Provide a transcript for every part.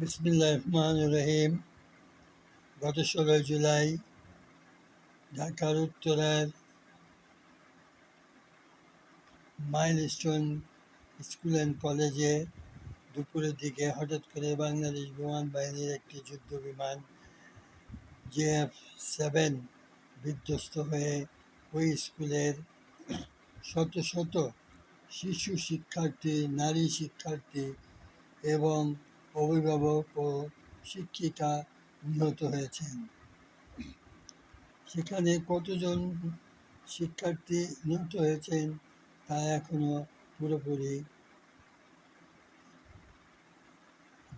বিসমিল্লাহির রহমানির রহিম। গত ১৬ জুলাই ঢাকার উত্তরার মাইলস্টোন স্কুল অ্যান্ড কলেজে দুপুরের দিকে হঠাৎ করে বাংলাদেশ বিমান বাহিনীর একটি যুদ্ধ বিমান JF-7 বিধ্বস্ত হয়ে ওই স্কুলের শত শত শিশু শিক্ষার্থী, নারী শিক্ষার্থী এবং অভিভাবক ও শিক্ষিকা নিহত হয়েছেন। সেখানে কতজন শিক্ষার্থী নিহত হয়েছেন তা এখনো পুরোপুরি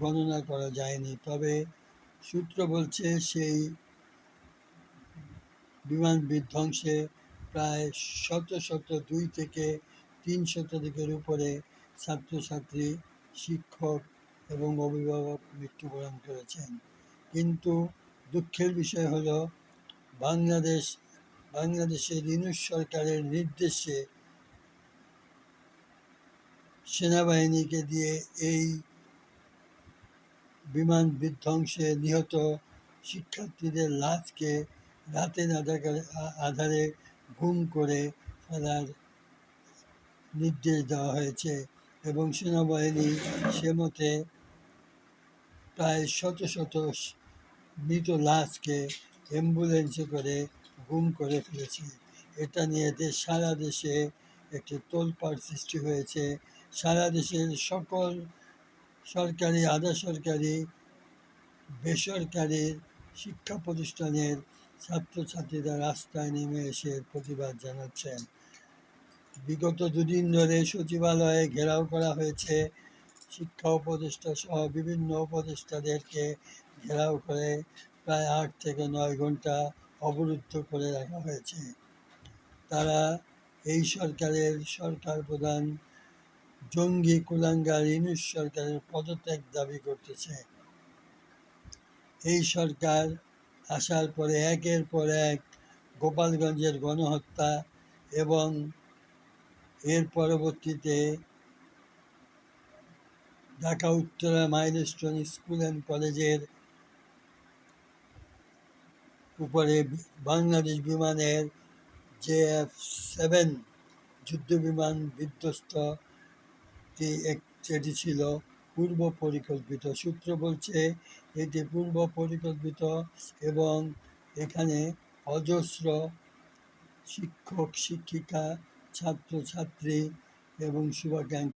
গণনা করা যায়নি, তবে সূত্র বলছে সেই বিমান বিধ্বংসে প্রায় শত শত ২ থেকে ৩ শতাধিকের উপরে ছাত্রছাত্রী, শিক্ষক এবং অভিভাবক মৃত্যুবরণ করেছেন। কিন্তু দুঃখের বিষয় হলো বাংলাদেশের ইউনূস সরকারের নির্দেশে সেনাবাহিনীকে দিয়ে এই বিমান বিধ্বংসে নিহত শিক্ষার্থীদের লাশকে রাতের আধারে গুম করে ফেলার নির্দেশ দেওয়া হয়েছে এবং সেনাবাহিনী সে মতে প্রায় শত শত মৃত লাশকে অ্যাম্বুলেন্সে করে গুম করে ফেলেছে। এটা নিয়ে সারা দেশে একটি তোলপাড় সৃষ্টি হয়েছে। সারা দেশের সকল সরকারি, আধা সরকারি, বেসরকারি শিক্ষা প্রতিষ্ঠানের ছাত্রছাত্রীরা রাস্তায় নেমে এসে প্রতিবাদ জানাচ্ছেন। বিগত দুদিন ধরে সচিবালয়ে ঘেরাও করা হয়েছে। শিক্ষা উপদেষ্টা সহ বিভিন্ন উপদেষ্টাদেরকে ঘেরাও করে প্রায় ৮ থেকে ৯ ঘন্টা অবরুদ্ধ করে রাখা হয়েছে। তারা এই সরকার প্রধান জঙ্গি কুলাঙ্গার ইউনূস সরকারের পদত্যাগ দাবি করতেছে। এই সরকার আসার পরে একের পর এক গোপালগঞ্জের গণহত্যা এবং এর পরবর্তীতে Dhaka Uttara milestone school and কলেজের উপরে বাংলাদেশ বিমানের JF-7 যুদ্ধ বিমান বিধ্বস্ত এটি ছিল পূর্ব পরিকল্পিত। সূত্র বলছে এটি পূর্ব পরিকল্পিত এবং এখানে অজস্র শিক্ষক, শিক্ষিকা, ছাত্রছাত্রী এবং শুভাকাঙ্ক্ষী